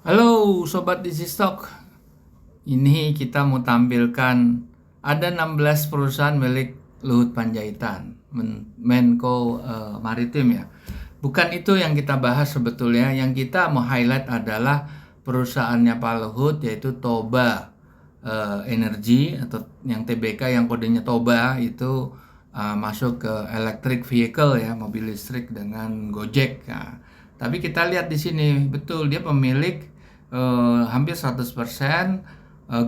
Halo Sobat Easy Stock, ini kita mau tampilkan ada 16 perusahaan milik Luhut Panjaitan, Menko Maritim ya. Bukan itu yang kita bahas sebetulnya, yang kita mau highlight adalah perusahaannya Pak Luhut yaitu Toba Energy atau yang TBK yang kodenya Toba itu masuk ke electric vehicle ya, mobil listrik dengan Gojek. Nah, tapi kita lihat di sini betul dia pemilik hampir 100%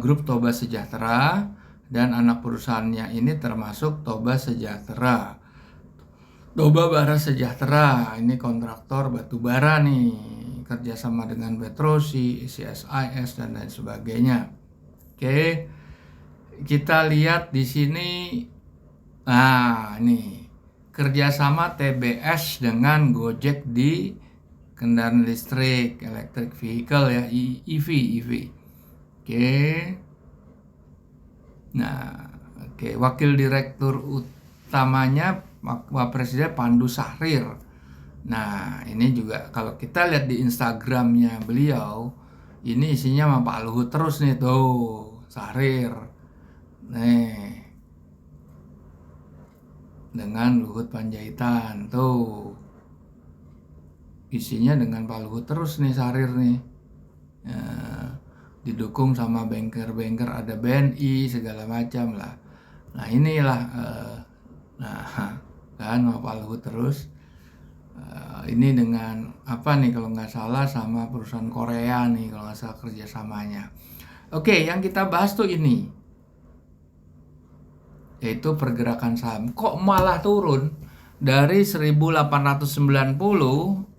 grup Toba Sejahtera dan anak perusahaannya ini termasuk Toba Sejahtera. Toba Bara Sejahtera ini kontraktor batu bara nih, kerjasama dengan Petrosi, CSIS dan lain sebagainya. Oke, kita lihat di sini. Nah, ini kerjasama TBS dengan Gojek di kendaraan listrik, electric vehicle ya, EV. Oke. Nah, oke, wakil direktur utamanya Pak Presiden Pandu Sahrir. Nah, ini juga kalau kita lihat di Instagramnya beliau, ini isinya sama Pak Luhut terus nih tuh, Sahrir. Nih, dengan Luhut Panjaitan tuh. Isinya dengan Pak Luhut terus nih Sahrir nih. Ya, didukung sama banker-banker, ada BNI segala macam lah. Nah inilah nah kan sama Pak Luhut terus. Ini dengan apa nih kalau nggak salah sama perusahaan Korea nih kalau nggak salah kerjasamanya. Oke, yang kita bahas tuh ini yaitu pergerakan saham. Kok malah turun dari 1890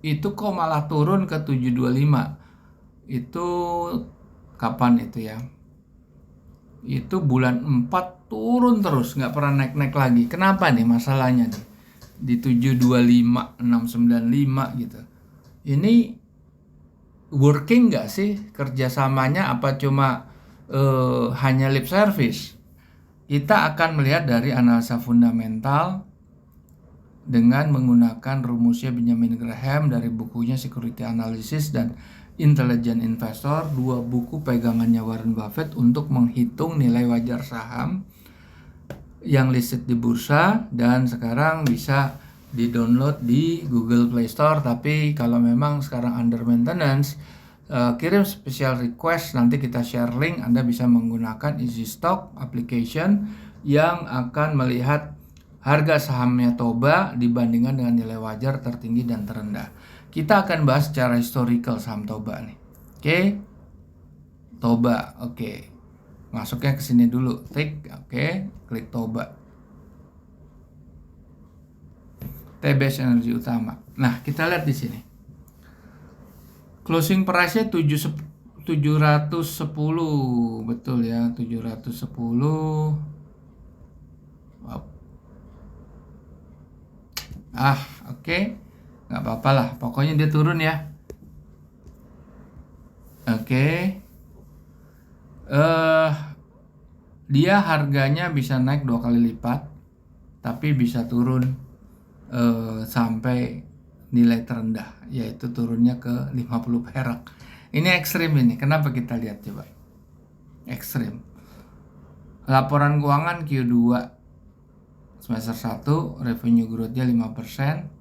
itu kok malah turun ke 725. Itu kapan itu ya? Itu bulan 4 turun terus, nggak pernah naik-naik lagi. Kenapa nih masalahnya nih? Di 725, 695 gitu. Ini working nggak sih kerjasamanya, apa cuma hanya lip service? Kita akan melihat dari analisa fundamental dengan menggunakan rumusnya Benjamin Graham dari bukunya Security Analysis dan Intelligent Investor, dua buku pegangannya Warren Buffett untuk menghitung nilai wajar saham yang listed di bursa, dan sekarang bisa di-download di Google Play Store. Tapi kalau memang sekarang under maintenance, kirim special request, nanti kita share link, Anda bisa menggunakan Easy Stock application yang akan melihat harga sahamnya Toba dibandingkan dengan nilai wajar tertinggi dan terendah. Kita akan bahas secara historical saham Toba nih. Oke. Toba, oke. Masuknya ke sini dulu. Klik Toba. TBS Energi Utama. Nah, kita lihat di sini. Closing price-nya 710, betul ya, 710. Wow. Oke. Nggak apa-apa lah, pokoknya dia turun ya. Oke. Dia harganya bisa naik 2 kali lipat, tapi bisa turun sampai nilai terendah, yaitu turunnya ke 50 perak. Ini ekstrim ini. Kenapa kita lihat coba? Ekstrim. Laporan keuangan Q2 semester 1, revenue growth-nya 5%.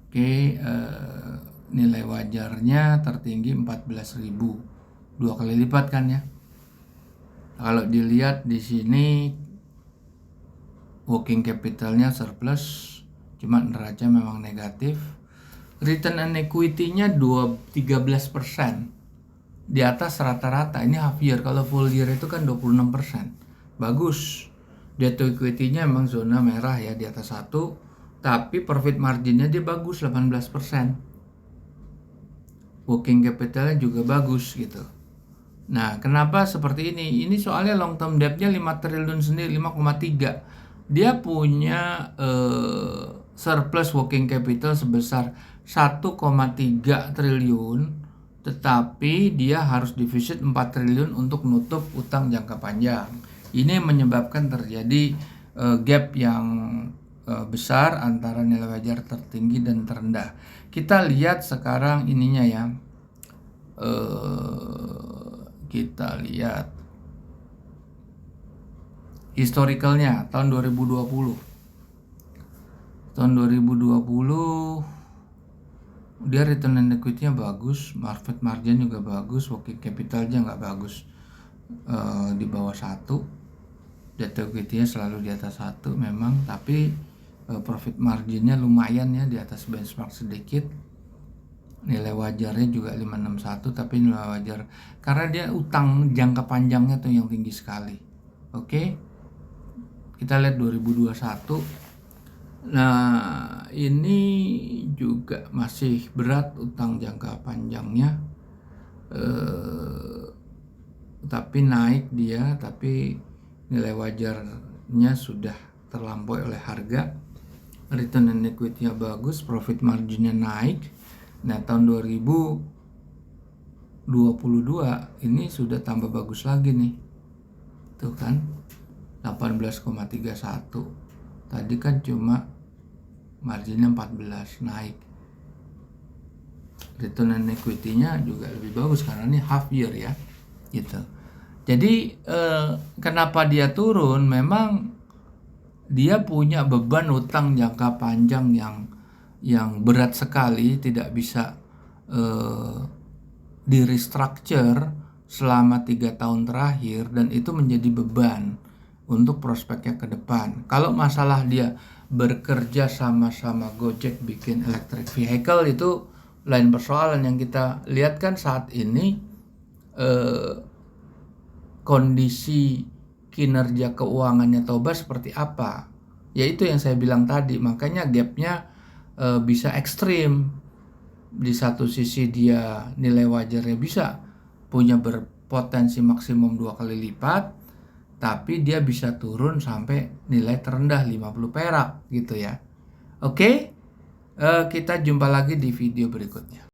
Oke, nilai wajarnya tertinggi 14.000, 2 kali lipat kan ya. Kalau dilihat di sini working capitalnya surplus, cuma neraca memang negatif. Return on equity-nya 13%, di atas rata-rata. Ini half year, kalau full year itu kan 26%. Bagus. Debt to equity-nya memang zona merah ya, di atas 1, tapi profit margin-nya dia bagus, 18%. Working capital-nya juga bagus gitu. Nah, kenapa seperti ini? Ini soalnya long term debt-nya 5 triliun sendiri, 5,3. Dia punya surplus working capital sebesar 1,3 triliun, tetapi dia harus defisit 4 triliun untuk nutup utang jangka panjang. Ini menyebabkan terjadi gap yang besar antara nilai wajar tertinggi dan terendah. Kita lihat sekarang ininya ya. Kita lihat historicalnya tahun 2020. Tahun 2020 dia return on equity-nya bagus, market margin juga bagus, working capital-nya nggak bagus, di bawah 1, debt equity-nya selalu di atas 1 memang, tapi profit margin-nya lumayan ya, di atas benchmark sedikit. Nilai wajarnya juga 561, tapi nilai wajar karena dia utang jangka panjangnya tuh yang tinggi sekali. Oke, kita lihat 2021. Nah, ini juga masih berat utang jangka panjangnya, tapi naik dia, tapi nilai wajarnya sudah terlampaui oleh harga. Return on equity-nya bagus, profit margin-nya naik. Nah, tahun 2022 ini sudah tambah bagus lagi nih. Tuh kan, 18,31. Tadi kan cuma marginnya 14, naik. Return on equity-nya juga lebih bagus karena ini half year ya, gitu. Jadi kenapa dia turun? Memang dia punya beban utang jangka panjang yang berat sekali, tidak bisa di restructure selama 3 tahun terakhir, dan itu menjadi beban untuk prospeknya ke depan. Kalau masalah dia bekerja sama-sama Gojek bikin electric vehicle, itu lain persoalan. Yang kita lihat kan saat ini kondisi kinerja keuangannya Toba seperti apa. Yaitu yang saya bilang tadi, makanya gapnya bisa ekstrim. Di satu sisi dia nilai wajarnya bisa punya berpotensi maksimum 2 kali lipat, tapi dia bisa turun sampai nilai terendah 50 perak gitu ya. Oke, kita jumpa lagi di video berikutnya.